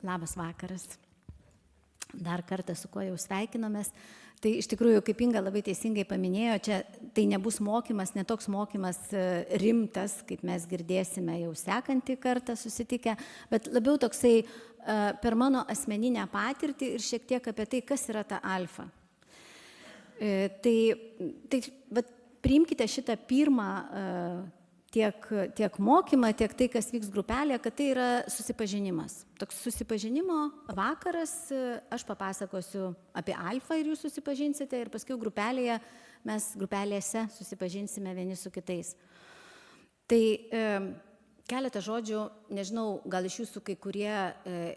Labas vakaras. Dar kartą su kuo jau sveikinomės. Tai iš tikrųjų, kaip Inga labai teisingai paminėjo, čia tai nebus mokymas, netoks mokymas rimtas, kaip mes girdėsime jau sekantį kartą susitikę, bet labiau toksai per mano asmeninę patirtį ir šiek tiek apie tai, kas yra ta alfa. Tai priimkite šitą pirmą tiek mokymą, tiek tai, kas vyks grupelėje, kad tai yra susipažinimas. Toks susipažinimo vakaras, aš papasakosiu apie alfą ir jūs susipažinsite ir paskui mes grupelėse susipažinsime vieni su kitais. Tai keletą žodžių, nežinau, gal iš jūsų kai kurie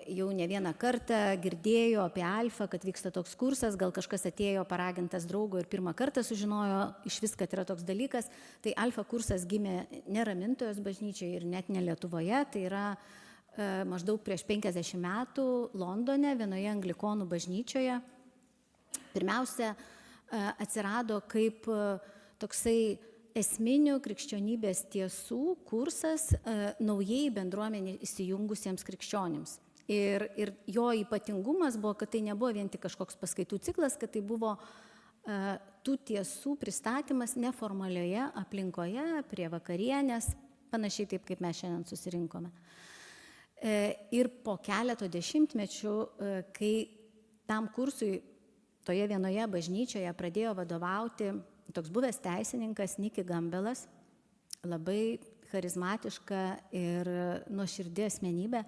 jau ne vieną kartą girdėjo apie alfą, kad vyksta toks kursas, gal kažkas atėjo paragintas draugo ir pirmą kartą sužinojo iš vis, kad yra toks dalykas. Tai alfa kursas gimė ne Ramintojos bažnyčioje ir net ne Lietuvoje, tai yra maždaug prieš 50 metų Londone, vienoje anglikonų bažnyčioje. Pirmiausia, atsirado kaip toksai esminių krikščionybės tiesų kursas naujai bendruomenė įsijungusiems krikščionims. Ir jo ypatingumas buvo, kad tai nebuvo vien tik kažkoks paskaitų ciklas, kad tai buvo tų tiesų pristatymas neformalioje aplinkoje, prie vakarienės, panašiai taip, kaip mes šiandien susirinkome. Ir po keleto dešimtmečių, kai tam kursui toje vienoje bažnyčioje pradėjo vadovauti toks buvęs teisininkas Nicky Gambelas, labai charizmatiška ir nuoširdi asmenybė,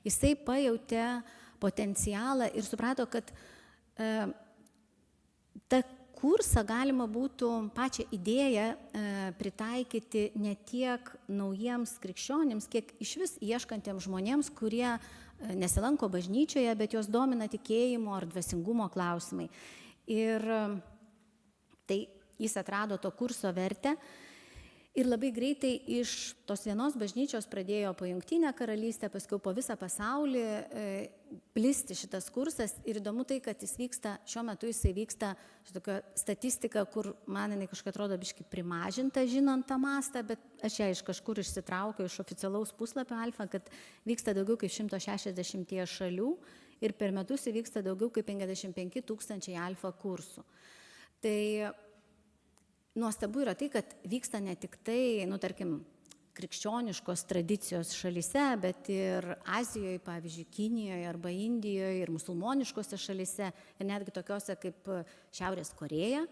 jisai pajautė potencialą ir suprato, kad tą kursą galima būtų pačią idėją pritaikyti ne tiek naujiems krikščionims, kiek išvis ieškantiems žmonėms, kurie nesilanko bažnyčioje, bet juos domina tikėjimo ar dvasingumo klausimai. Ir tai jis atrado to kurso vertę ir labai greitai iš tos vienos bažnyčios pradėjo po Jungtinę karalystę, paskui po visą pasaulį plisti šitas kursas. Ir įdomu tai, kad šiuo metu jisai vyksta tokia statistika, kur man jinai kažkaip atrodo biškai primažinta, žinant tą mastą, bet aš ją iš kažkur išsitraukiau iš oficialaus puslapio alfa, kad vyksta daugiau kaip 160 šalių ir per metus įvyksta daugiau kaip 55 000 alfa kursų. Tai nuostabu yra tai, kad vyksta ne tik tai, tarkim, krikščioniškos tradicijos šalyse, bet ir Azijoje, pavyzdžiui, Kinijoje arba Indijoje ir musulmoniškose šalyse, ir netgi tokiose kaip Šiaurės Korėja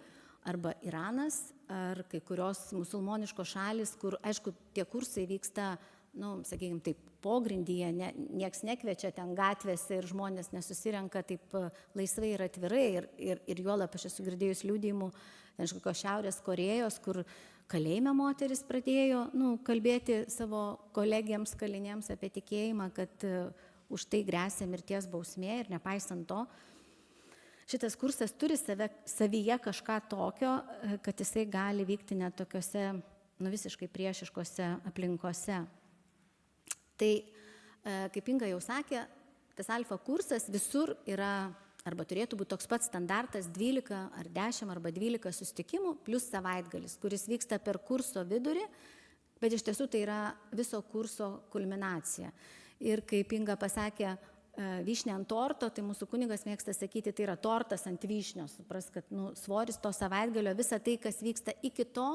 arba Iranas, ar kai kurios musulmoniškos šalys, kur, aišku, tie kursai vyksta, sakykime, taip, pogrindyje, nieks nekviečia ten gatvėse ir žmonės nesusirenka taip laisvai ir atvirai. Ir juolab aš esu girdėjus liudijimų iš kokios Šiaurės Korėjos, kur kalėjime moteris pradėjo kalbėti savo kolegiams kalinėms apie tikėjimą, kad už tai gresia mirties bausmė ir nepaisant to, šitas kursas turi savyje kažką tokio, kad jisai gali vykti net tokiuose visiškai priešiškose aplinkose. Tai, kaip Inga jau sakė, tas alfa kursas visur yra, arba turėtų būti toks pats standartas 12 ar 10 arba 12 susitikimų plus savaitgalis, kuris vyksta per kurso vidurį, bet iš tiesų tai yra viso kurso kulminacija. Ir kaip Inga pasakė, vyšnė ant torto, tai mūsų kunigas mėgsta sakyti, tai yra tortas ant vyšnios. Supras, kad svoris to savaitgalio, visa tai, kas vyksta iki to,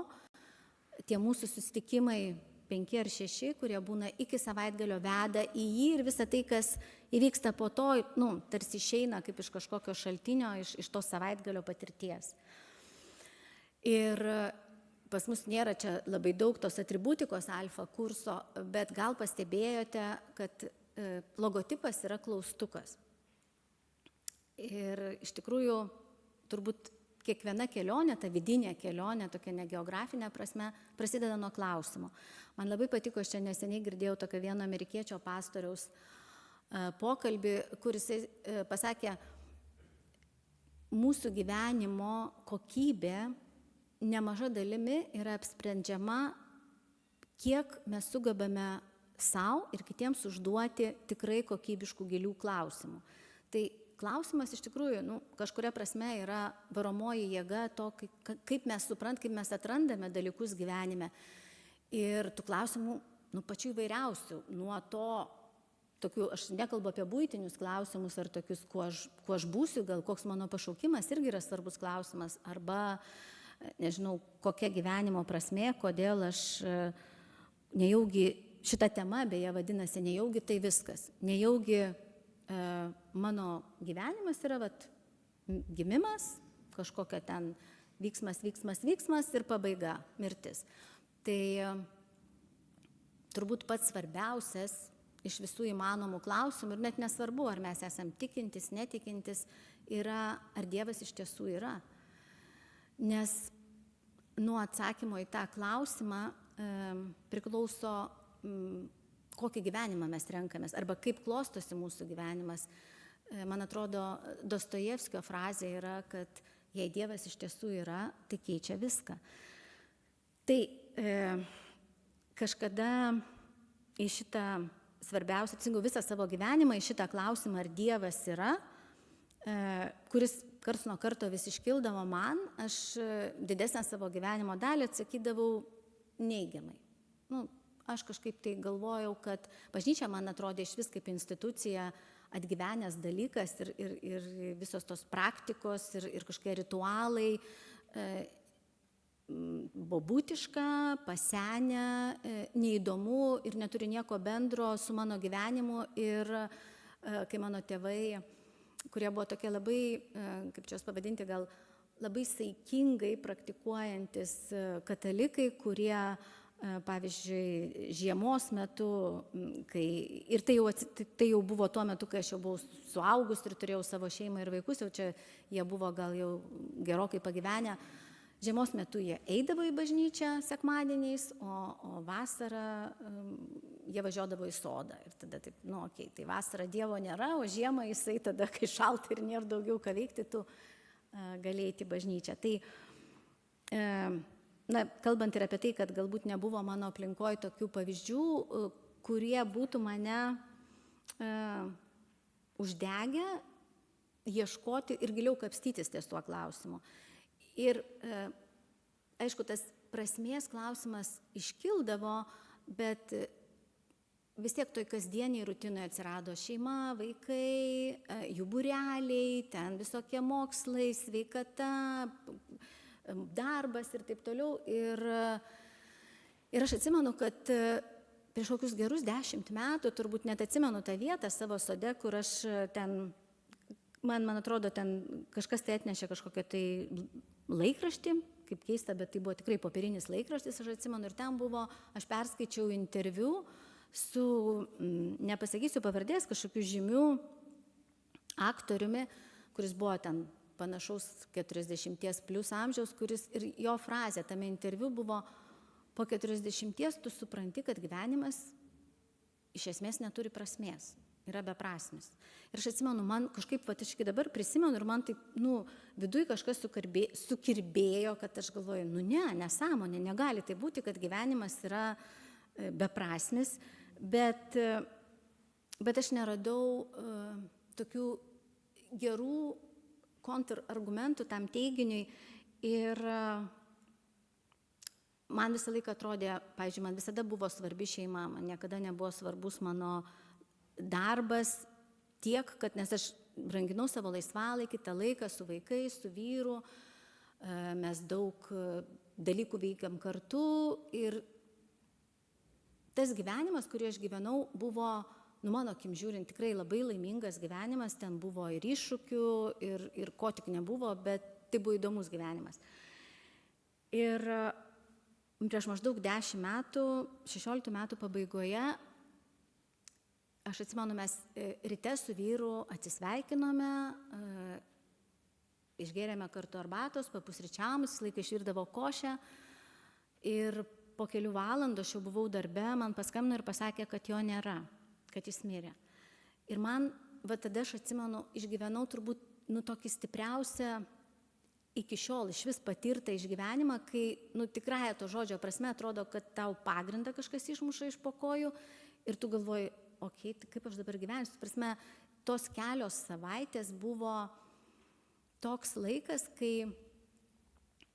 tie mūsų susitikimai 5 ar 6, kurie būna iki savaitgalio, veda į jį ir visa tai, kas įvyksta po to, tarsi išeina kaip iš kažkokio šaltinio, iš to savaitgalio patirties. Ir pas mus nėra čia labai daug tos atributikos alfa kurso, bet gal pastebėjote, kad logotipas yra klaustukas. Ir iš tikrųjų, turbūt kiekviena kelionė, ta vidinė kelionė, tokia negeografinė prasme, prasideda nuo klausimo. Man labai patiko, aš čia neseniai girdėjau tokio vieno amerikiečio pastoriaus pokalbį, kuris pasakė, mūsų gyvenimo kokybė nemaža dalimi yra apsprendžiama, kiek mes sugebame savo ir kitiems užduoti tikrai kokybiškų gilių klausimų. Tai klausimas iš tikrųjų, kažkuria prasme yra varomoji jėga to, kaip mes atrandame dalykus gyvenime. Ir tų klausimų, pačių įvairiausių, nuo to, tokių, aš nekalbu apie buitinius klausimus ar tokius, kuo aš būsiu, gal koks mano pašaukimas irgi yra svarbus klausimas, arba, nežinau, kokia gyvenimo prasmė, kodėl aš nejaugi, šita tema beje vadinasi, nejaugi tai viskas, nejaugi mano gyvenimas yra gimimas, kažkokia ten vyksmas ir pabaiga, mirtis. Tai turbūt pats svarbiausias iš visų įmanomų klausimų, ir net nesvarbu, ar mes esam tikintis, netikintis, yra, ar Dievas iš tiesų yra. Nes nuo atsakymo į tą klausimą priklauso, kokį gyvenimą mes renkamės, arba kaip klostosi mūsų gyvenimas. Man atrodo, Dostojevskio frazė yra, kad jei Dievas iš tiesų yra, tai keičia viską. Tai kažkada į šitą svarbiausia, atsingu visą savo gyvenimą į šitą klausimą, ar Dievas yra, kuris karts nuo karto vis iškildavo man, aš didesnę savo gyvenimo dalį atsakydavau neigiamai. Aš kažkaip tai galvojau, kad bažnyčia man atrodė iš vis kaip institucija atgyvenęs dalykas ir visos tos praktikos ir kažkokie ritualai bobutiška, pasenę, neįdomu ir neturi nieko bendro su mano gyvenimu. Ir kai mano tėvai, kurie buvo tokie labai, kaip čia jos pavadinti, gal labai saikingai praktikuojantis katalikai, kurie, pavyzdžiui, žiemos metu, ir tai jau buvo tuo metu, kai aš jau buvau suaugus ir turėjau savo šeimą ir vaikus, jau čia jie buvo gal jau gerokai pagyvenę. Žiemos metu jie eidavo į bažnyčią sekmadieniais, o vasarą jie važiuodavo į sodą. Ir tada taip, tai vasarą Dievo nėra, o žiemą jisai tada, kai šalta ir nėra daugiau ką veikti, tu galėjai eiti į bažnyčią. Tai, kalbant ir apie tai, kad galbūt nebuvo mano aplinkoje tokių pavyzdžių, kurie būtų mane uždegę ieškoti ir giliau kapstytis ties tuo klausimu. Ir, aišku, tas prasmės klausimas iškildavo, bet vis tiek toj kasdieniai rutinoje atsirado šeima, vaikai, jų būreliai, ten visokie mokslai, sveikata, darbas ir taip toliau. Ir aš atsimenu, kad prieš kokius gerus 10 metų, turbūt net atsimenu tą vietą savo sode, kur aš ten, man atrodo, ten kažkas tai atnešė kažkokią tai laikraštį, kaip keista, bet tai buvo tikrai popierinis laikraštis, aš atsimenu, ir ten buvo, aš perskaičiau interviu su, nepasakysiu pavardės, kažkokiu žymiu aktoriumi, kuris buvo ten panašaus 40+ amžiaus, kuris, ir jo frazė tame interviu buvo, po 40 tu supranti, kad gyvenimas iš esmės neturi prasmės, yra beprasmis. Ir aš atsimenu, man kažkaip, aš iki dabar prisimenu, ir man taip, viduj kažkas sukirbėjo, kad aš galvoju, nesąmonė, negali tai būti, kad gyvenimas yra beprasmis, bet aš neradau tokių gerų kontrargumentų tam teiginiui. Ir man visą laiką atrodė, pavyzdžiui, man visada buvo svarbi šeima, man niekada nebuvo svarbus mano darbas tiek, kad, nes aš branginau savo laisvalaikį, tą laiką su vaikais, su vyru, mes daug dalykų veikiam kartu, ir tas gyvenimas, kurį aš gyvenau, buvo, mano akim žiūrint, tikrai labai laimingas gyvenimas, ten buvo ir iššūkių, ir ko tik nebuvo, bet tai buvo įdomus gyvenimas. Ir prieš maždaug 10 metų, 16 metų pabaigoje, aš atsimenu, mes ryte su vyru atsisveikinome, išgėrėme kartu arbatos, papusryčiavom, visą laiką išvirdavo košę, ir po kelių valandų aš jau buvau darbe, man paskambino ir pasakė, kad jo nėra, kad jis mirė. Ir man, tada aš atsimenu, išgyvenau turbūt tokį stipriausią iki šiol iš vis patirtą išgyvenimą, kai tikrąja to žodžio prasme atrodo, kad tau pagrindą kažkas išmuša iš po kojų, ir tu galvoji, tai kaip aš dabar gyvensiu. Prasme, tos kelios savaitės buvo toks laikas, kai,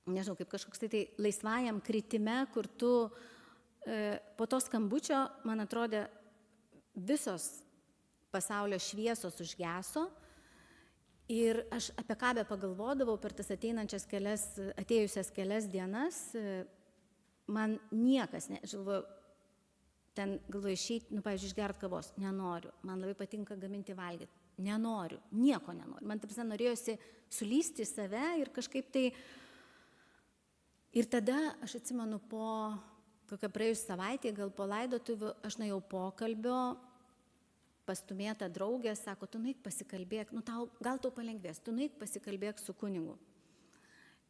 nežinau, kaip kažkoks tai laisvajam kritime, kur tu po to skambučio, man atrodė, visos pasaulio šviesos užgeso. Ir aš apie ką be pagalvodavau per tas atėjusias kelias dienas, man niekas, aš galvoju, išeiti, pavyzdžiui, išgert kavos, nenoriu, man labai patinka gaminti valgyti, nenoriu, nieko nenoriu. Man taip norėjosi sulysti į save ir kažkaip tai. Ir tada aš atsimenu po kokią praėjus savaitę, gal po laidotuvių, aš nuėjau pokalbio, pastumėta draugė, sako, tu nueik pasikalbėk, gal tau palengvės, tu nueik pasikalbėk su kunigu.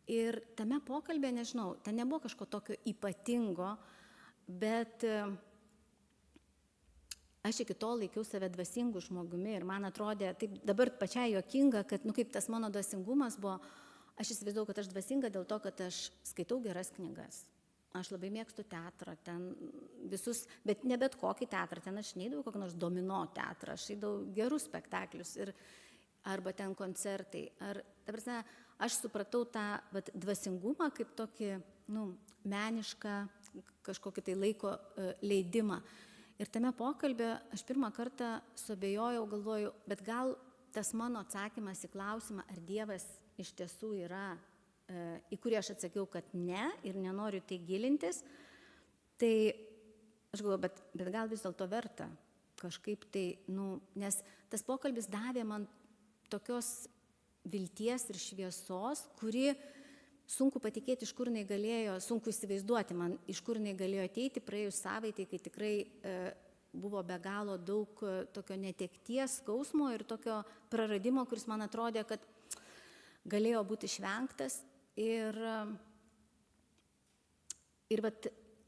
Ir tame pokalbė, nežinau, ten nebuvo kažko tokio ypatingo, bet aš iki tol laikiau save dvasingų žmogumi ir man atrodė, taip dabar pačiai juokinga, kad, kaip tas mano dvasingumas buvo, aš įsivaizdavau, kad aš dvasinga dėl to, kad aš skaitau geras knygas. Aš labai mėgstu teatrą, ten visus, bet ne bet kokį teatrą, ten aš neidavau kokį nors domino teatrą, aš eidavau gerus spektaklius arba ten koncertai. Aš supratau tą dvasingumą kaip tokį menišką kažkokį tai laiko leidimą. Ir tame pokalbė aš pirmą kartą suabejojau, galvoju, bet gal tas mano atsakymas į klausimą, ar Dievas iš tiesų yra, į kurį aš atsakiau, kad ne ir nenoriu tai gilintis, tai aš galvoju, bet gal vis dėlto verta kažkaip tai, nes tas pokalbis davė man tokios vilties ir šviesos, kuri sunku patikėti, iš kur jinai galėjo, sunku įsivaizduoti man, iš kur jinai galėjo ateiti praėjus savaitei, kai tikrai buvo be galo daug tokio netekties, skausmo ir tokio praradimo, kuris man atrodė, kad galėjo būti išvengtas. Ir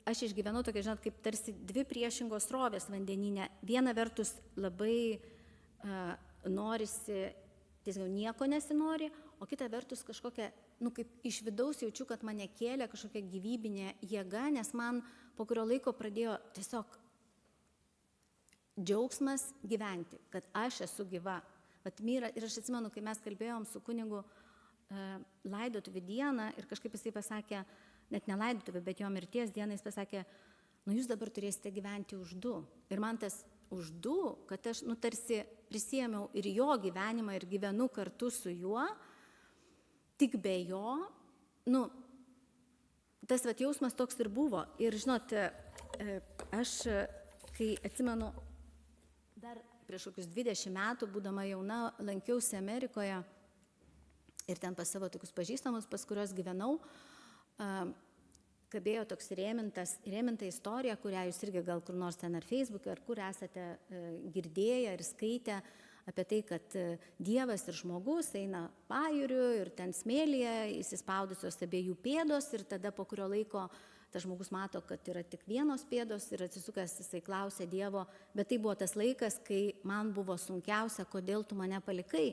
aš išgyvenau tokia, kaip tarsi dvi priešingos srovės vandenyne. Viena vertus labai norisi, tiesiog nieko nesinori, o kita vertus kažkokia, kaip iš vidaus jaučiu, kad mane kėlė kažkokia gyvybinė jėga, nes man po kurio laiko pradėjo tiesiog džiaugsmas gyventi, kad aš esu gyva. Ir aš atsimenu, kai mes kalbėjom su kunigu laidotuvių dieną ir kažkaip jisai pasakė, net ne laidotuvių, bet jo mirties dieną jis pasakė, jūs dabar turėsite gyventi už du. Ir man tas už du, kad aš tarsi prisėmiau ir jo gyvenimą ir gyvenu kartu su juo, tik be jo, tas jausmas toks ir buvo. Ir žinot, aš, kai atsimenu, dar prieš kokius 20 metų, būdama jauna, lankiausi Amerikoje ir ten pas savo tokius pažįstamus, pas kuriuos gyvenau, kabėjo toks rėminta istorija, kurią jūs irgi gal kur nors ten ar Facebook'e, ar kur esate girdėję ir skaitę apie tai, kad Dievas ir žmogus eina pajūriu ir ten smėlyje įsispaudusios abiejų pėdos ir tada po kurio laiko tas žmogus mato, kad yra tik vienos pėdos ir atsisukęs jisai klausia Dievo, bet tai buvo tas laikas, kai man buvo sunkiausia, kodėl tu mane palikai.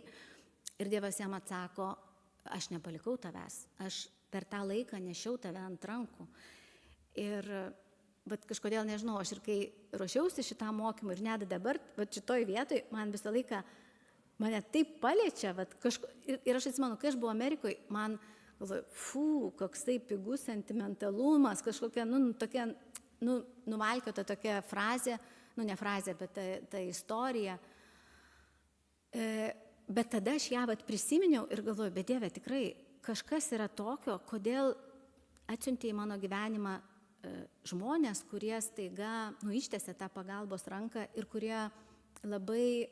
Ir Dievas jam atsako, aš nepalikau tavęs, aš per tą laiką nešiau tave ant rankų. Ir kažkodėl nežinau, aš ir kai ruošiausi šitam mokymui ir net dabar, šitoj vietoj, man visą laiką mane taip paliečia, ir aš atsimenu, kai aš buvau Amerikoje, man galvoju, koksai pigus sentimentalumas, kažkokia, tokia, nuvalkiota tokia frazė, ne frazė, bet ta istorija. Bet tada aš ją prisiminiau ir galvoju, bet Dieve, tikrai kažkas yra tokio, kodėl atsiuntė į mano gyvenimą žmonės, kurie staiga ištęsė tą pagalbos ranką ir kurie labai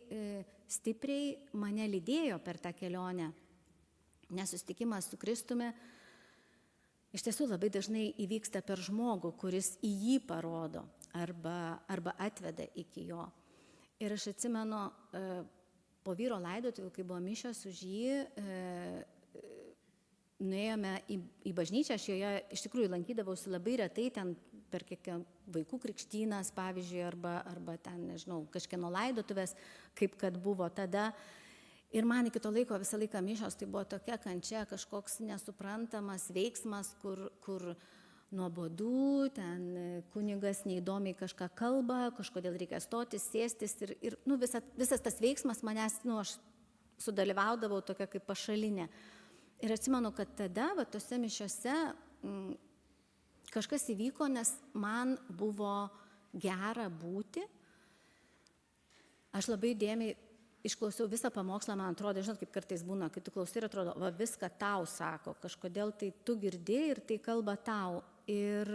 stipriai mane lydėjo per tą kelionę. Nes susitikimas su Kristumi iš tiesų labai dažnai įvyksta per žmogų, kuris į jį parodo arba atveda iki jo. Ir aš atsimenu, po vyro laidotuvių, kai buvo mišios už jį, nuėjome į bažnyčią, aš joje iš tikrųjų lankydavausi labai retai, ten per kiekvieną vaikų krikštynas, pavyzdžiui, arba ten, nežinau, kažkieno laidotuvės, kaip kad buvo tada. Ir man iki to laiko visą laiką mišios tai buvo tokia kančia, kažkoks nesuprantamas veiksmas, kur nuobodu, ten kunigas neįdomiai kažką kalba, kažkodėl reikia stotis, sėstis ir visas tas veiksmas manęs, aš sudalyvaudavau tokia kaip pašalinė. Ir atsimenu, kad tada, tose mišiose kažkas įvyko, nes man buvo gera būti aš labai dėmiai išklausiau visą pamokslą, man atrodo, žinot, kaip kartais būna, kai tu klausai ir atrodo, va viską tau sako, kažkodėl tai tu girdėjai ir tai kalba tau. Ir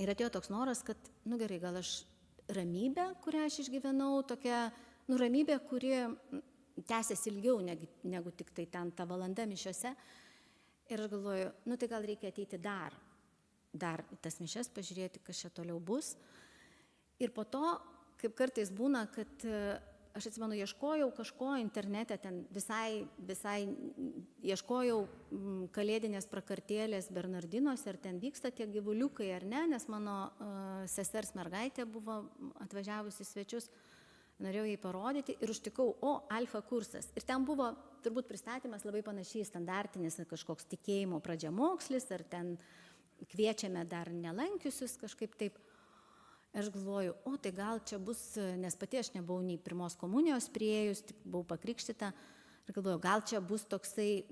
atėjo toks noras, kad, nu gerai, gal aš ramybę, kurią aš išgyvenau, tokia, nu ramybė, kuri tęsiasi ilgiau negu tik tai ten ta valanda mišiose. Ir aš galvoju, nu tai gal reikia ateiti dar į tas mišes, pažiūrėti, kas čia toliau bus. Ir po to, kaip kartais būna, kad aš atsimenu, ieškojau kažko internete, ten visai ieškojau kalėdinės prakartėlės Bernardinuose, ar ten vyksta tie gyvuliukai ar ne, nes mano sesers mergaitė buvo atvažiavusi svečius, norėjau jai parodyti ir užtikau, alfa kursas. Ir ten buvo turbūt pristatymas labai panašiai standartinis, kažkoks tikėjimo pradžiamokslis, ar ten kviečiame dar nelankiusius kažkaip taip. Aš galvoju, tai gal čia bus, nes pati aš nebuvau nei pirmos komunijos priėjus, tik buvau pakrikštyta. Ir galvoju, gal čia bus toksai,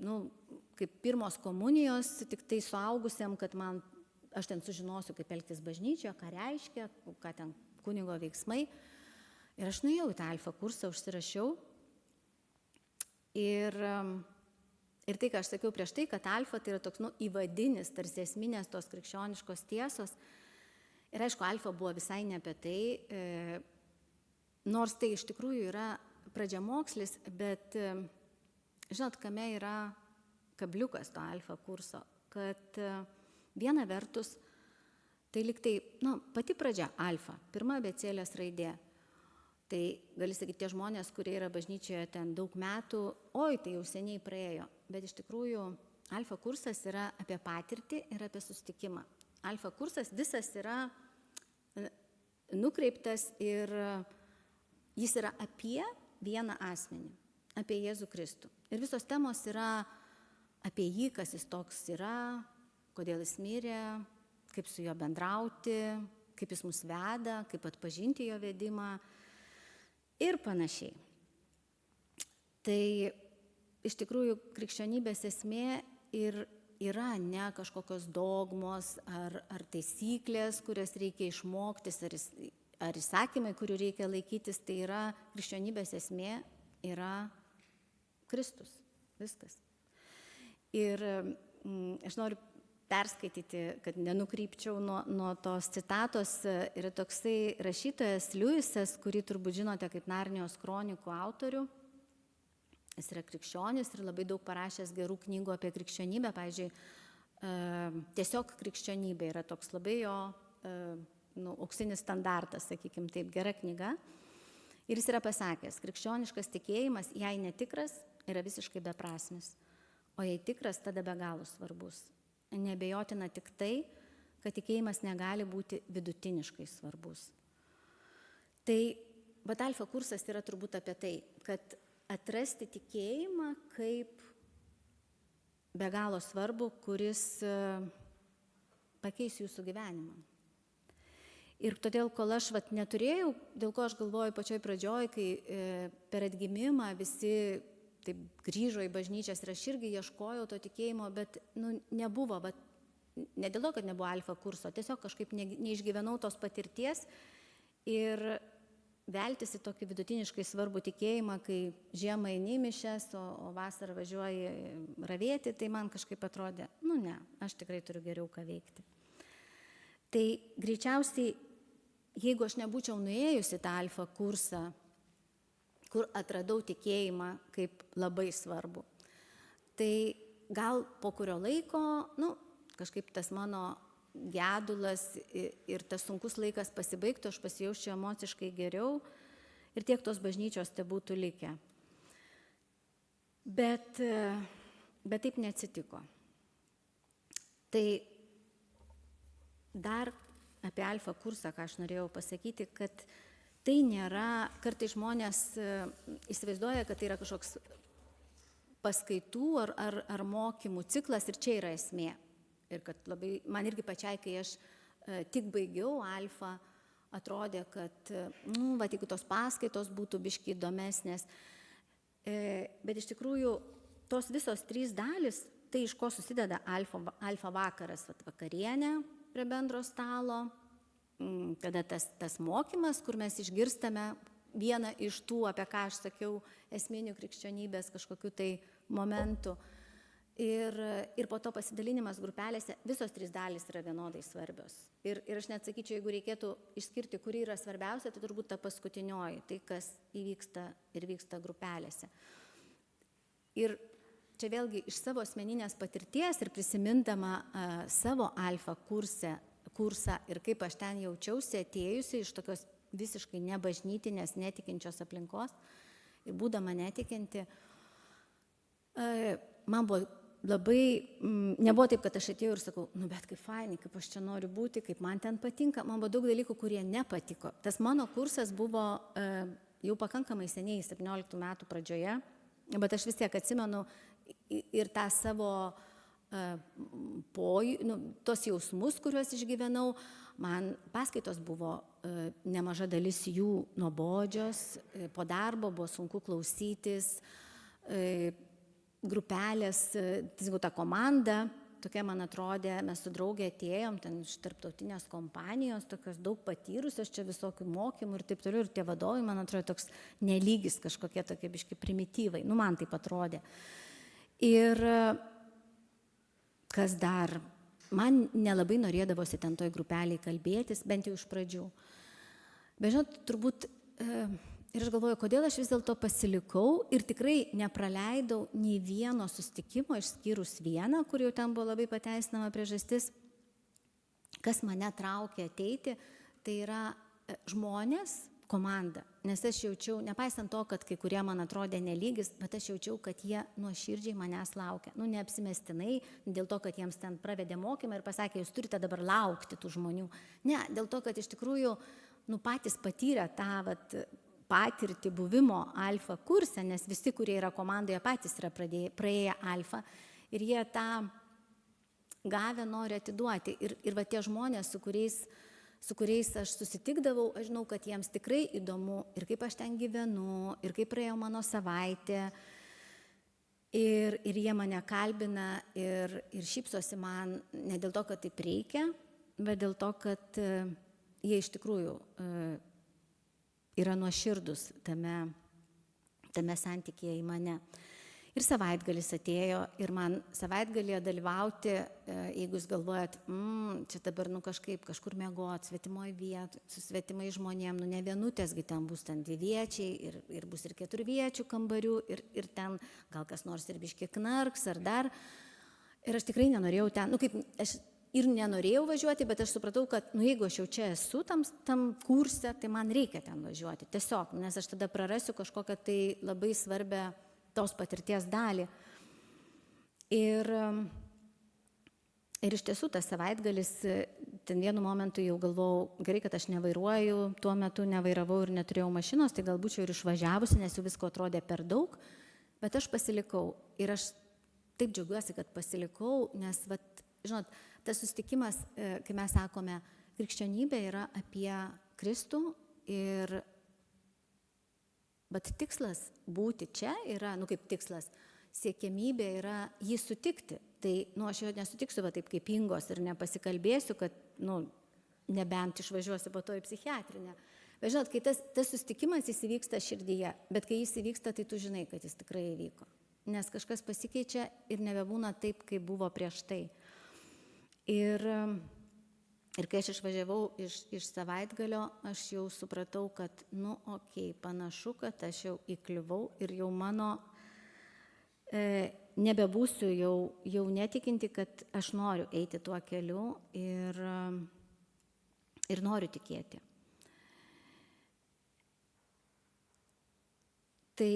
kaip pirmos komunijos, tik tai suaugusiam, kad aš ten sužinosiu, kaip elgtis bažnyčioje, ką reiškia, ką ten kunigo veiksmai. Ir aš nuėjau į tą alfa kursą, užsirašiau. Ir tai, ką aš sakiau prieš tai, kad alfa tai yra toks įvadinis, tarsi esminės tos krikščioniškos tiesos. Ir aišku, alfa buvo visai ne apie tai, nors tai iš tikrųjų yra pradžiamokslis, bet žinot, kame yra kabliukas to alfa kurso, kad viena vertus, tai lyg tai, pati pradžia alfa, pirma abėcėlės raidė. Tai gali sakyti, tie žmonės, kurie yra bažnyčioje ten daug metų, tai jau seniai praėjo. Bet iš tikrųjų, alfa kursas yra apie patirtį ir apie susitikimą. Alfa kursas visas yra nukreiptas ir jis yra apie vieną asmenį, apie Jėzų Kristų. Ir visos temos yra apie jį, kas jis toks yra, kodėl jis mirė, kaip su juo bendrauti, kaip jis mus veda, kaip atpažinti jo vedimą. Ir panašiai. Tai iš tikrųjų krikščionybės esmė ir yra ne kažkokios dogmos ar taisyklės, kurias reikia išmoktis, ar įsakymai, kurių reikia laikytis, tai yra krikščionybės esmė, yra Kristus. Viskas. Ir aš noriu perskaityti, kad nenukrypčiau nuo tos citatos, yra toksai rašytojas Liujisas, kurį turbūt žinote kaip Narnijos kronikų autorių. Jis yra krikščionis ir labai daug parašęs gerų knygų apie krikščionybę. Pavyzdžiui, tiesiog krikščionybė yra toks labai jo auksinis standartas, sakykime taip, gera knyga. Ir jis yra pasakęs, krikščioniškas tikėjimas, jei netikras, yra visiškai beprasmis, o jei tikras, tada be galo svarbus. Nebejotina tik tai, kad tikėjimas negali būti vidutiniškai svarbus. Tai alfa kursas yra turbūt apie tai, kad atrasti tikėjimą kaip be galo svarbu, kuris pakeis jūsų gyvenimą. Ir todėl, kol aš neturėjau, dėl ko aš galvoju pačioj pradžioj, kai per atgimimą visi taip grįžo į bažnyčias ir aš irgi ieškojau to tikėjimo, bet nebuvo, ne dėl to, kad nebuvo alfa kurso, tiesiog kažkaip neišgyvenau tos patirties ir veltis į tokį vidutiniškai svarbų tikėjimą, kai žiemą eini į mišias, o vasarą važiuoji ravėti, tai man kažkaip atrodė, ne, aš tikrai turiu geriau ką veikti. Tai greičiausiai, jeigu aš nebūčiau nuėjusi tą alfa kursą, kur atradau tikėjimą kaip labai svarbu, tai gal po kurio laiko, kažkaip tas mano gedulas ir tas sunkus laikas pasibaigtų, aš pasijausčiau emociškai geriau ir tiek tos bažnyčios te būtų likę. Bet taip neatsitiko. Tai dar apie alfa kursą, ką aš norėjau pasakyti, kad tai nėra, kartais žmonės įsivaizduoja, kad tai yra kažkoks paskaitų ar mokymų ciklas ir čia yra esmė. Ir kad labai, man irgi pačiai, kai aš tik baigiau alfa, atrodė, kad, jeigu tos paskaitos būtų biški įdomesnės. Bet iš tikrųjų, tos visos 3 dalys, tai iš ko susideda alfa vakaras, vakarienė prie bendro stalo, tada tas mokymas, kur mes išgirstame vieną iš tų, apie ką aš sakiau, esminių krikščionybės kažkokių tai momentų. Ir po to pasidalinimas grupelėse, visos 3 dalys yra vienodai svarbios. Ir aš net sakyčiau, jeigu reikėtų išskirti, kuri yra svarbiausia, tai turbūt ta paskutinioji, tai kas įvyksta ir vyksta grupelėse. Ir čia vėlgi iš savo asmeninės patirties ir prisimindama savo alfa kursą ir kaip aš ten jaučiausi atėjusi iš tokios visiškai nebažnytinės, netikinčios aplinkos ir būdama netikinti, man buvo labai, nebuvo taip, kad aš atėjau ir sakau, bet kaip fainai, kaip aš čia noriu būti, kaip man ten patinka, man buvo daug dalykų, kurie nepatiko. Tas mano kursas buvo jau pakankamai seniai, 17 metų pradžioje, bet aš vis tiek atsimenu ir tą savo tos jausmus, kuriuos išgyvenau. Man paskaitos buvo nemaža dalis jų nuobodžios, po darbo buvo sunku klausytis, grupelės, ta komanda, tokia man atrodė, mes su draugė atėjom ten iš tarptautinės kompanijos, tokios daug patyrusios, čia visokių mokymų ir taip toliau, ir tie vadovai, man atrodo, toks nelygis kažkokie tokie biški primityvai, man taip atrodė. Ir kas dar, man nelabai norėdavosi ten toj grupeliai kalbėtis, bent jau iš pradžių. Bet žinot, turbūt, ir aš galvoju, kodėl aš vis dėlto pasilikau ir tikrai nepraleidau nei vieno susitikimo, išskyrus vieną, kur jau ten buvo labai pateisinama priežastis, kas mane traukė ateiti, tai yra žmonės, komanda. Nes aš jaučiau, nepaisant to, kad kai kurie man atrodė nelygis, bet aš jaučiau, kad jie nuoširdžiai manęs laukia. Neapsimestinai, dėl to, kad jiems ten pravedė mokymą ir pasakė, jūs turite dabar laukti tų žmonių. Ne, dėl to, kad iš tikrųjų patys patyrė tą patirtį buvimo alfa kurse, nes visi, kurie yra komandoje, patys yra praėję alfa ir jie tą gavę nori atiduoti. Ir tie žmonės, su kuriais aš susitikdavau, aš žinau, kad jiems tikrai įdomu ir kaip aš ten gyvenu, ir kaip praėjo mano savaitė. Ir jie mane kalbina ir šypsosi man ne dėl to, kad taip reikia, bet dėl to, kad jie iš tikrųjų yra nuoširdus tame santykėje į mane. Ir savaitgalis atėjo ir man savaitgalėje dalyvauti, jeigu jūs galvojat, čia dabar kažkur miegot, svetimoje vietoje, su svetimai žmonėm, ne vienutėsgi ten bus ten 2 viečiai ir bus ir 4 viečių kambarių ir ten gal kas nors ir biški knarks ar dar. Ir aš tikrai nenorėjau ten, aš ir nenorėjau važiuoti, bet aš supratau, kad jeigu aš jau čia esu tam kurse, tai man reikia ten važiuoti. Tiesiog, nes aš tada prarasiu kažkokią tai labai svarbią tos patirties dalį. Ir iš tiesų tas savaitgalis, ten vienu momentu jau galvojau, gerai, kad aš nevairuoju, tuo metu nevairavau ir neturėjau mašinos, tai galbūt jau ir išvažiavusi, nes jau visko atrodė per daug, bet aš pasilikau. Ir aš taip džiaugiuosi, kad pasilikau, nes, žinot, tas susitikimas, kai mes sakome, krikščionybė yra apie Kristų ir bet tikslas būti čia yra, kaip tikslas, siekiamybė yra jį sutikti. Tai, aš jo nesutiksiu taip kaip Ingos ir nepasikalbėsiu, kad, nebent išvažiuosiu po to į psichiatrinę. Bet žinot, kai tas susitikimas jis įvyksta širdyje, bet kai jis įvyksta, tai tu žinai, kad jis tikrai įvyko. Nes kažkas pasikeičia ir nebebūna taip, kaip buvo prieš tai. Ir kai aš išvažiavau iš savaitgalio, aš jau supratau, kad, panašu, kad aš jau įkliuvau ir jau mano nebebūsiu jau netikinti, kad aš noriu eiti tuo keliu ir noriu tikėti. Tai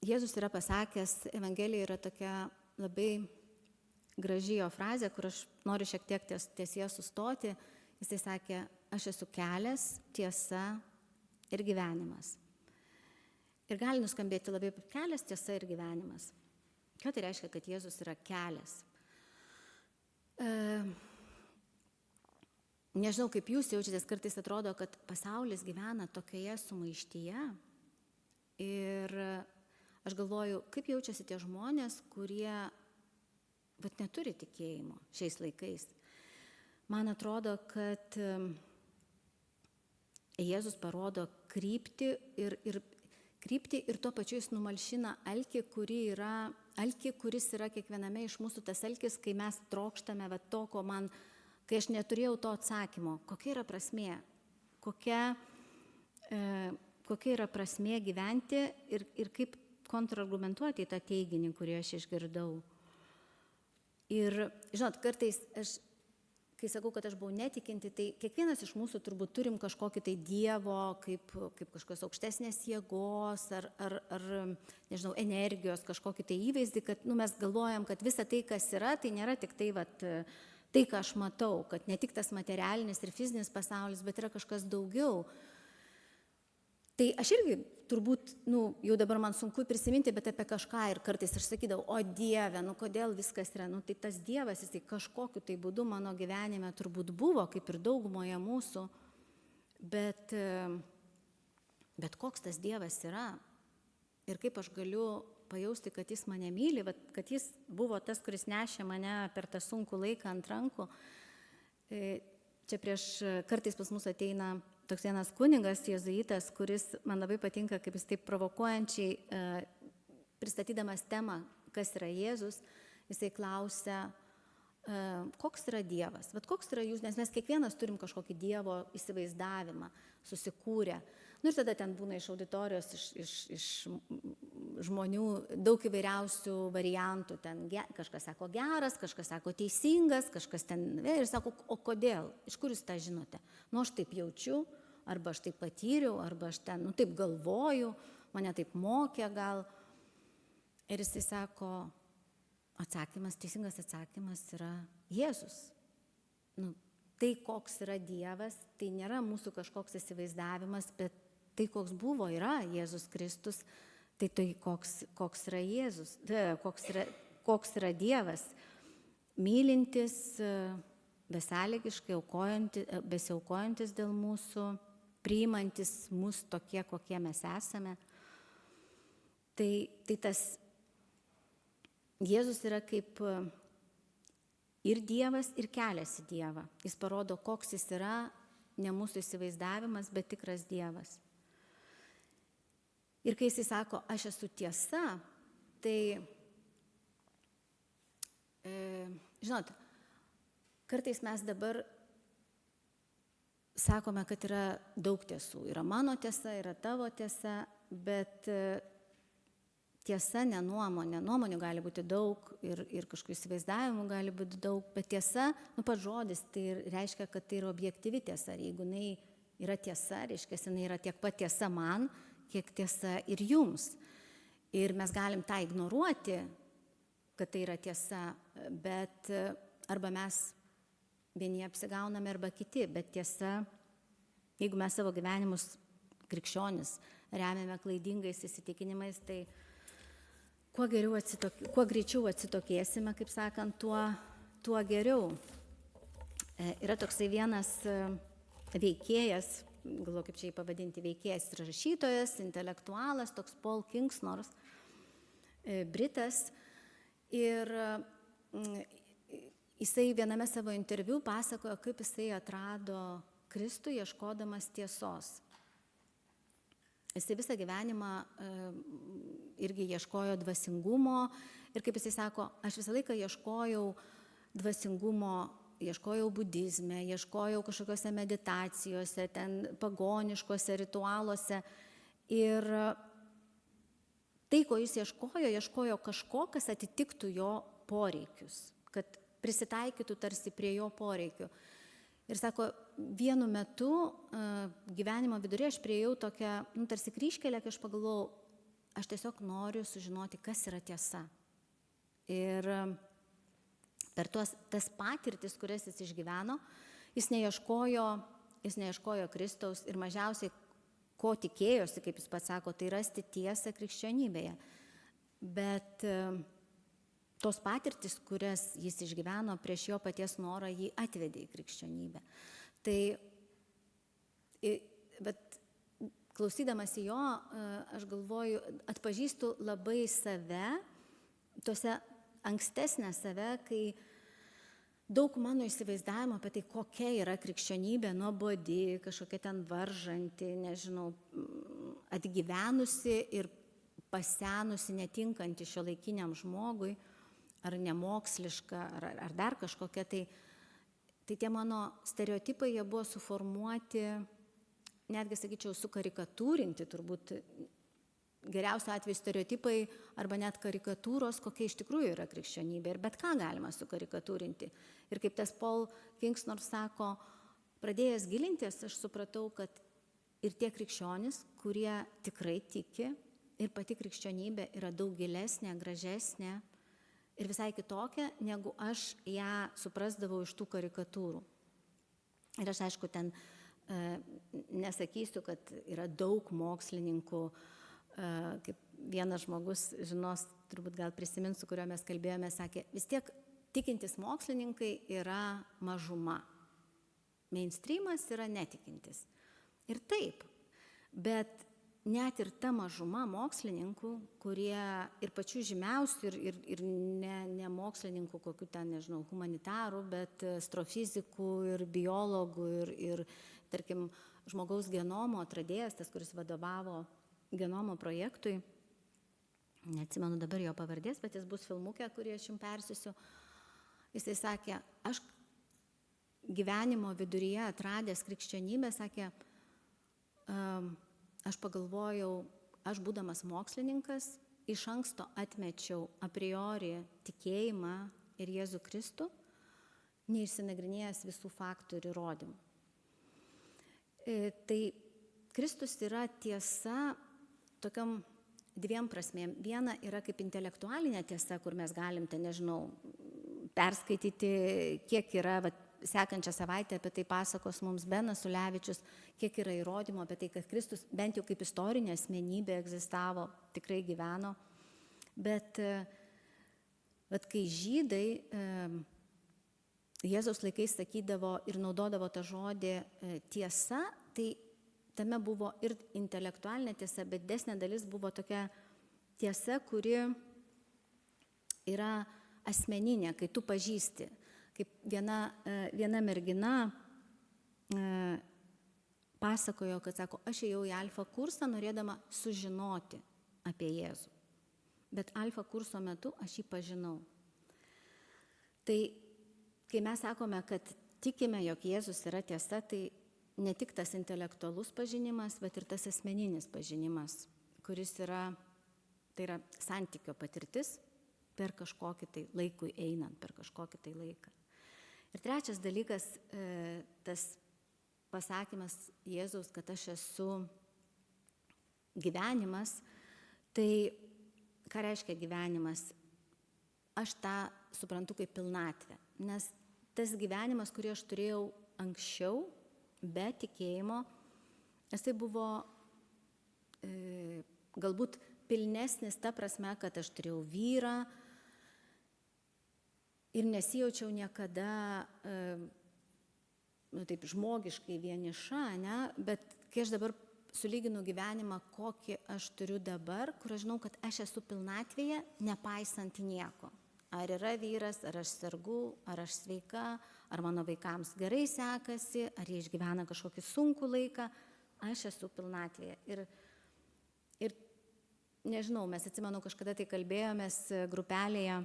Jėzus yra pasakęs, Evangelija yra tokia labai graži jo frazė, kur aš noriu šiek tiek ties ją sustoti. Jisai sakė, aš esu kelias, tiesa ir gyvenimas. Ir gali nuskambėti labai kelias, tiesa ir gyvenimas. Ką tai reiškia, kad Jėzus yra kelias? Nežinau, kaip jūs jaučiatės, kartais atrodo, kad pasaulis gyvena tokioje sumaištyje. Ir aš galvoju, kaip jaučiasi tie žmonės, kurie neturi tikėjimo šiais laikais. Man atrodo, kad Jėzus parodo kryptį ir tuo pačiu jis numalšina alkį, kuris yra kiekviename iš mūsų tas alkis, kai mes trokštame to, kai aš neturėjau to atsakymo, kokia yra prasmė, kokia yra prasmė gyventi ir kaip kontrargumentuoti tą teiginį, kurį aš išgirdau. Ir, žinot, kartais kai sakau, kad aš buvau netikinti, tai kiekvienas iš mūsų turbūt turim kažkokį tai Dievo, kaip kažkokios aukštesnės jėgos ar nežinau, energijos, kažkokį tai įvaizdį, kad mes galvojam, kad visa tai, kas yra, tai nėra tik tai, tai, ką aš matau, kad ne tik tas materialinis ir fizinis pasaulis, bet yra kažkas daugiau. Tai aš irgi turbūt, jau dabar man sunku prisiminti, bet apie kažką ir kartais aš sakydavau, o Dieve, kodėl viskas yra, tai tas Dievas, jisai kažkokiu tai būdu mano gyvenime turbūt buvo, kaip ir daugumoje mūsų, bet koks tas Dievas yra ir kaip aš galiu pajausti, kad jis mane myli, kad jis buvo tas, kuris nešė mane per tą sunkų laiką ant rankų. Čia kartais pas mus ateina toks vienas kunigas, jėzuitas, kuris man labai patinka, kaip jis taip provokuojančiai pristatydamas temą, kas yra Jėzus, jisai klausia, koks yra Dievas, koks yra jūs, nes mes kiekvienas turim kažkokį Dievo įsivaizdavimą, susikūrę. Ir tada ten būna iš auditorijos, iš žmonių daug įvairiausių variantų, ten kažkas sako geras, kažkas sako teisingas, kažkas ten ir sako, o kodėl, iš kur jūs tą žinote? Aš taip jaučiu, arba aš taip patyriau, arba aš ten, taip galvoju, mane taip mokė gal. Ir jisai sako, teisingas atsakymas yra Jėzus. Tai, koks yra Dievas, tai nėra mūsų kažkoks įsivaizdavimas, bet tai, koks buvo, yra Jėzus Kristus, tai koks yra Jėzus, koks yra Dievas, mylintis, besąlygiškai besiaukojantis dėl mūsų, priimantis mus tokie, kokie mes esame. Tai tas Jėzus yra kaip ir Dievas, ir kelias į Dievą. Jis parodo, koks jis yra, ne mūsų įsivaizdavimas, bet tikras Dievas. Ir kai jisai sako, aš esu tiesa, tai, žinot, kartais mes dabar sakome, kad yra daug tiesų. Yra mano tiesa, yra tavo tiesa, bet tiesa ne nuomonė. Nuomonių gali būti daug ir kažkokių įsivaizdavimų gali būti daug, bet tiesa, pats žodis, tai reiškia, kad tai yra objektyvi tiesa. Ir jeigu jinai yra tiesa, reiškia, jinai yra tiek pat tiesa man, kiek tiesa ir jums. Ir mes galim tą ignoruoti, kad tai yra tiesa, bet arba mes vieni apsigauname, arba kiti, bet tiesa, jeigu mes savo gyvenimus krikščionis remiame klaidingais įsitikinimais, tai kuo greičiau atsitokėsime, kaip sakant, tuo geriau. Yra toksai vienas veikėjas, galvoju, kaip čia jį pavadinti, veikėjas ir rašytojas, intelektualas, toks Paul Kingsnors, britas. Ir jisai viename savo interviu pasakojo, kaip jisai atrado Kristų ieškodamas tiesos. Jisai visą gyvenimą irgi ieškojo dvasingumo ir kaip jisai sako, aš visą laiką ieškojau dvasingumo, ieškojau budizme, ieškojau kažkokiose meditacijose, ten pagoniškose ritualuose. Ir tai, ko jis ieškojo kažko, kas atitiktų jo poreikius, kad prisitaikytų tarsi prie jo poreikių. Ir sako, vienu metu gyvenimo vidurį aš priėjau tokią, tarsi kryžkelę, kai aš pagalvojau, aš tiesiog noriu sužinoti, kas yra tiesa. Ir per tas patirtis, kurias jis išgyveno, jis neieškojo Kristaus ir mažiausiai, ko tikėjosi, kaip jis pats sako, tai rasti tiesą krikščionybėje. Bet tos patirtis, kurias jis išgyveno prieš jo paties norą, jį atvedė į krikščionybę. Bet klausydamas į jo, aš galvoju, atpažįstu labai save, tose ankstesnę save, kai daug mano įsivaizdavimo apie tai, kokia yra krikščionybė, nuobodi, kažkokia ten varžanti, nežinau, atgyvenusi ir pasenusi, netinkanti šiuolaikiniam žmogui, ar nemoksliška, ar dar kažkokia, tai tie mano stereotipai, jie buvo suformuoti, netgi, sakyčiau, sukarikatūrinti, turbūt geriausiu atveju stereotipai arba net karikatūros, kokia iš tikrųjų yra krikščionybė ir bet ką galima sukarikatūrinti. Ir kaip tas Paul Kingsnorth sako, pradėjęs gilintis, aš supratau, kad ir tie krikščionys, kurie tikrai tiki, ir pati krikščionybė yra daug gilesnė, gražesnė ir visai kitokia, negu aš ją suprasdavau iš tų karikatūrų. Ir aš, aišku, ten nesakysiu, kad yra daug mokslininkų, kaip vienas žmogus žinos, turbūt gal prisimins, su kuriuo mes kalbėjome, sakė, vis tiek tikintis mokslininkai yra mažuma. Mainstreamas yra netikintis. Ir taip, bet net ir ta mažuma mokslininkų, kurie ir pačių žymiausių, ir ne mokslininkų, kokių ten, nežinau, humanitarų, bet astrofizikų ir biologų ir tarkim, žmogaus genomo atradėjas, tas, kuris vadovavo genomo projektui, neatsimenu dabar jo pavardės, bet jis bus filmuke, kurį aš jums persiusiu. Jisai sakė, aš gyvenimo viduryje atradęs krikščionybę, sakė, aš pagalvojau, aš būdamas mokslininkas, iš anksto atmečiau a priori tikėjimą ir Jėzų Kristų, neišsinagrinėjęs visų faktų ir įrodymų. Tai Kristus yra tiesa tokiam dviem prasmėm. Viena yra kaip intelektualinė tiesa, kur mes galim, nežinau, perskaityti, kiek yra, sekančią savaitę apie tai pasakos mums Benas Ulevičius, kiek yra įrodymų apie tai, kad Kristus bent jau kaip istorinė asmenybė egzistavo, tikrai gyveno. Bet kai žydai Jėzaus laikais sakydavo ir naudodavo tą žodį tiesa, tai tame buvo ir intelektualinė tiesa, bet desnė dalis buvo tokia tiesa, kuri yra asmeninė, kai tu pažįsti. Kaip viena mergina pasakojo, kad sako, aš ėjau į alfa kursą norėdama sužinoti apie Jėzų. Bet alfa kurso metu aš jį pažinau. Tai kai mes sakome, kad tikime, jog Jėzus yra tiesa, tai ne tik tas intelektualus pažinimas, bet ir tas asmeninis pažinimas, kuris yra santykio patirtis per kažkokį tai laikui einant, per kažkokį tai laiką. Ir trečias dalykas, tas pasakymas Jėzaus, kad aš esu gyvenimas, tai ką reiškia gyvenimas? Aš tą suprantu kaip pilnatvę, nes tas gyvenimas, kurį aš turėjau anksčiau, be tikėjimo, jisai buvo galbūt pilnesnis ta prasme, kad aš turėjau vyrą ir nesijaučiau niekada taip žmogiškai vieniša, ne? Bet kai aš dabar sulyginu gyvenimą, kokį aš turiu dabar, kur aš žinau, kad aš esu pilnatvėje, nepaisant nieko. Ar yra vyras, ar aš sergu, ar aš sveika, ar mano vaikams gerai sekasi, ar jie išgyvena kažkokį sunkų laiką, aš esu pilnatvėje. Ir nežinau, mes atsimenu, kažkada tai kalbėjomės grupelėje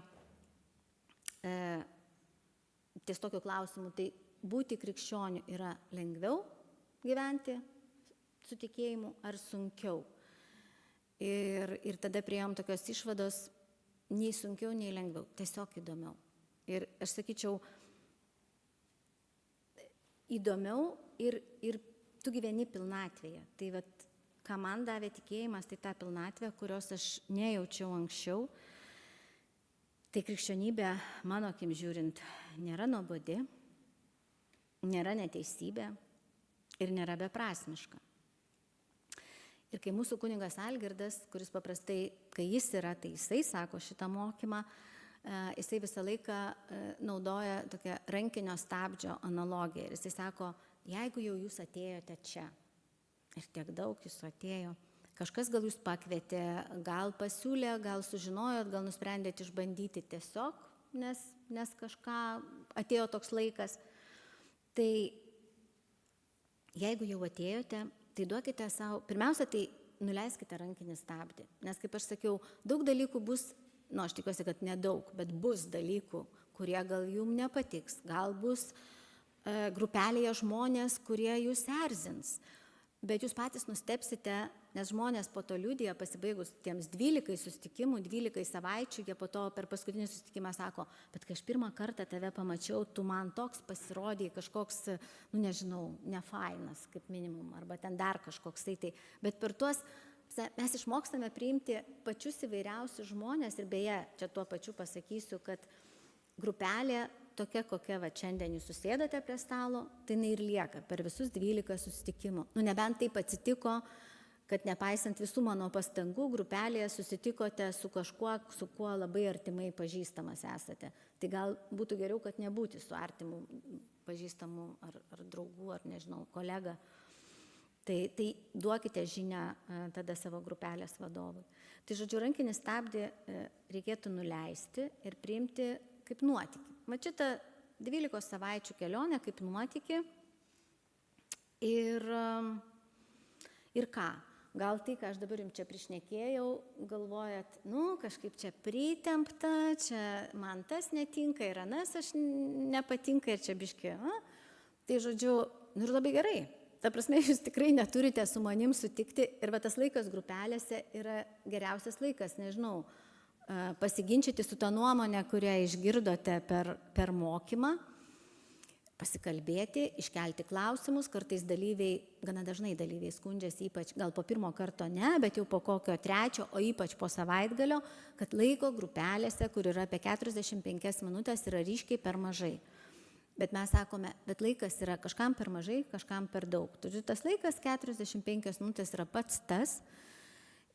ties tokiu klausimu, tai būti krikščioniu yra lengviau gyventi su tikėjimu ar sunkiau. Ir tada priėjom tokios išvados, nei sunkiau, nei lengviau, tiesiog įdomiau. Ir aš sakyčiau, įdomiau ir tu gyveni pilnatvėje. Tai ką man davė tikėjimas, tai ta pilnatvė, kurios aš nejaučiau anksčiau. Tai krikščionybė, mano akim žiūrint, nėra nuobodi, nėra neteisybė ir nėra beprasmiška. Ir kai mūsų kunigas Algirdas, kuris paprastai, kai jis yra, tai jisai sako šitą mokymą, jisai visą laiką naudoja tokią rankinio stabdžio analogiją. Ir jisai sako, jeigu jau jūs atėjote čia, ir tiek daug jūsų atėjo, kažkas gal jūs pakvietė, gal pasiūlė, gal sužinojot, gal nusprendėt išbandyti tiesiog, nes kažką atėjo toks laikas. Tai jeigu jau atėjote, tai duokite savo, pirmiausia, tai nuleiskite rankinį stabdį. Nes, kaip aš sakiau, daug dalykų bus, aš tikiuosi, kad nedaug, bet bus dalykų, kurie gal jums nepatiks. Gal bus grupelėje žmonės, kurie jūs erzins. Bet jūs patys nustepsite, nes žmonės po to liudija, pasibaigus tiems 12 susitikimų, 12 savaičių, jie po to per paskutinį susitikimą sako, bet kai aš pirmą kartą tave pamačiau, tu man toks pasirodė kažkoks, nežinau, nefainas kaip minimum, arba ten dar kažkoks tai. Bet per tuos mes išmokstame priimti pačius įvairiausius žmonės ir beje, čia tuo pačiu pasakysiu, kad grupelė tokia, kokia šiandien jūs susėdate prie stalo, tai jinai ir lieka per visus 12 susitikimų. Nebent taip atsitiko, kad nepaisant visų mano pastangų, grupelėje susitikote su kažkuo, su kuo labai artimai pažįstamas esate. Tai gal būtų geriau, kad nebūti su artimu pažįstamu ar draugu, ar nežinau, kolega. Tai duokite žinią tada savo grupelės vadovui. Tai žodžiu, rankinį stabdį reikėtų nuleisti ir priimti kaip nuotykį. Šitą 12 savaičių kelionę kaip nuotykį ir ką? Gal tai, ką aš dabar jums čia prišnekėjau, galvojat, kažkaip čia pritempta, čia man tas netinka ir anas aš nepatinka ir čia biški. Tai žodžiu, ir labai gerai. Ta prasme, jūs tikrai neturite su manim sutikti ir tas laikas grupelėse yra geriausias laikas, nežinau, pasiginčyti su tą nuomonę, kurią išgirdote per mokymą, pasikalbėti, iškelti klausimus, kartais dalyviai, gana dažnai dalyviai skundžiasi, ypač gal po pirmo karto ne, bet jau po kokio trečio, o ypač po savaitgalio, kad laiko grupelėse, kur yra apie 45 minutės, yra ryškiai per mažai. Bet mes sakome, bet laikas yra kažkam per mažai, kažkam per daug. Todėl tas laikas 45 minutės yra pats tas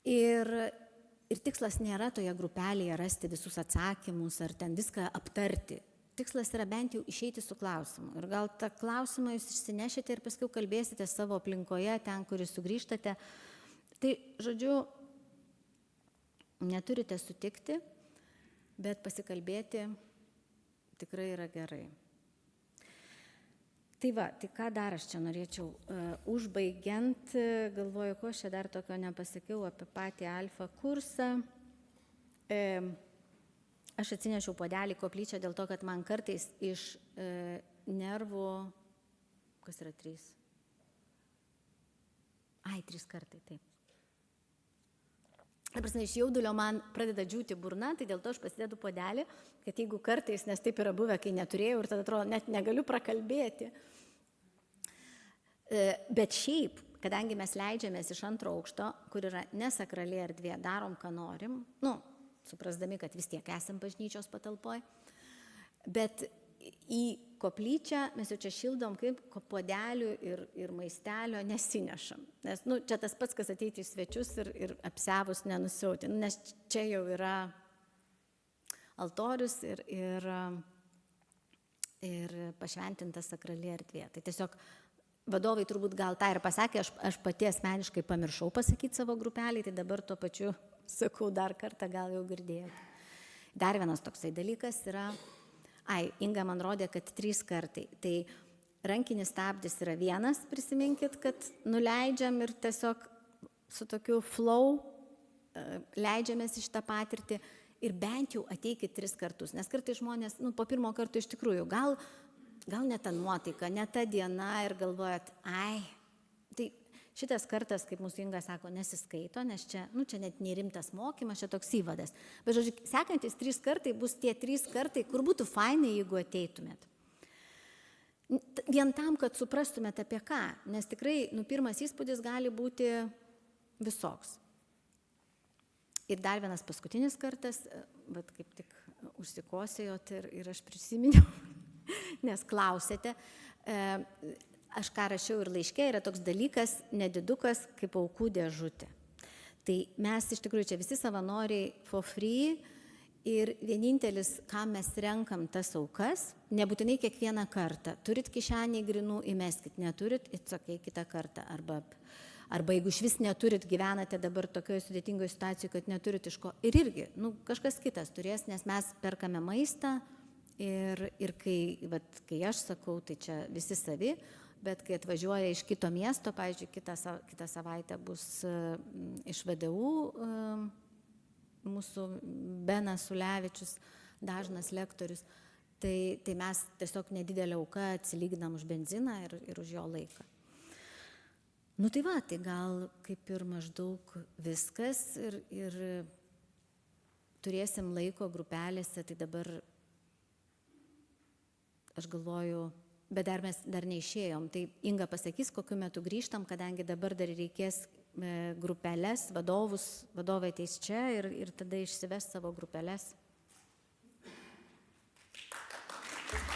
ir tikslas nėra toje grupelėje rasti visus atsakymus ar ten viską aptarti. Tikslas yra bent jau išeiti su klausimu. Ir gal tą klausimą jūs išsinešite ir paskui kalbėsite savo aplinkoje, ten, kur jūs sugrįžtate. Tai, žodžiu, neturite sutikti, bet pasikalbėti tikrai yra gerai. Tai ką dar aš čia norėčiau užbaigiant, galvoju, ko aš čia dar tokio nepasakiau apie patį alfa kursą. Aš atsinešiau puodelį koplyčią dėl to, kad man kartais iš nervų, kas yra 3? 3 kartai, taip. Iš jaudulio man pradeda džiūti burna, tai dėl to aš pasidedu puodelį, kad jeigu kartais, nes taip yra buvę, kai neturėjau ir tada atrodo, net negaliu prakalbėti. Bet šiaip, kadangi mes leidžiamės iš 2 aukšto, kur yra nesakrali erdvė, darom, ką norim, suprasdami, kad vis tiek esam bažnyčios patalpoj, bet į koplyčią mes jau čia šildom kaip puodelių ir maistelio nesinešam. Nes čia tas pats, kas ateiti į svečius ir apsiavus nenusiauti, nes čia jau yra altorius ir pašventinta sakrali erdvė. Tai tiesiog vadovai turbūt gal tą ir pasakė, aš pati asmeniškai pamiršau pasakyti savo grupelį, tai dabar tuo pačiu sakau dar kartą, gal jau girdėjote. Dar vienas toksai dalykas yra, Inga man rodė, kad 3 kartai. Tai rankinis stabdis yra 1, prisiminkit, kad nuleidžiam ir tiesiog su tokiu flow leidžiamės iš tą patirtį ir bent jau ateikit 3 kartus. Nes kartais žmonės, po pirmo karto iš tikrųjų, gal ne ta nuotaika, ne ta diena ir galvojat, tai šitas kartas, kaip mūsų Inga sako, nesiskaito, nes čia net nerimtas mokymas, čia toks įvadas. Bet žodžiu, sekantis 3 kartai bus tie 3 kartai, kur būtų fainai, jeigu ateitumėt. Vien tam, kad suprastumėt apie ką, nes tikrai, pirmas įspūdis gali būti visoks. Ir dar vienas paskutinis kartas, bet kaip tik užsikosėjot ir aš prisiminiau, nes klausėte, aš ką rašiau ir laiške, yra toks dalykas, nedidukas kaip aukų dėžutė. Tai mes iš tikrųjų čia visi savanoriai for free ir vienintelis, ką mes renkam tas aukas, nebūtinai kiekvieną kartą. Turit kišenį grinų, įmeskit, neturit, itsokiai kitą kartą. Arba jeigu iš vis neturit, gyvenate dabar tokioje sudėtingoje situacijoje, kad neturit iš ko. Ir irgi, kažkas kitas turės, nes mes perkame maistą Ir kai aš sakau, tai čia visi savi, bet kai atvažiuoja iš kito miesto, pavyzdžiui, kitą savaitę bus iš VDU mūsų Benas Ulevičius, dažnas lektorius, tai mes tiesiog nedidelę auką atsilyginam už benziną ir už jo laiką. Nu tai va, tai gal kaip ir maždaug viskas ir turėsim laiko grupelėse, tai dabar aš galvoju, bet mes dar neišėjom. Tai Inga pasakys, kokiu metu grįžtam, kadangi dabar dar reikės grupelės, vadovai ateis čia ir tada išsives savo grupelės.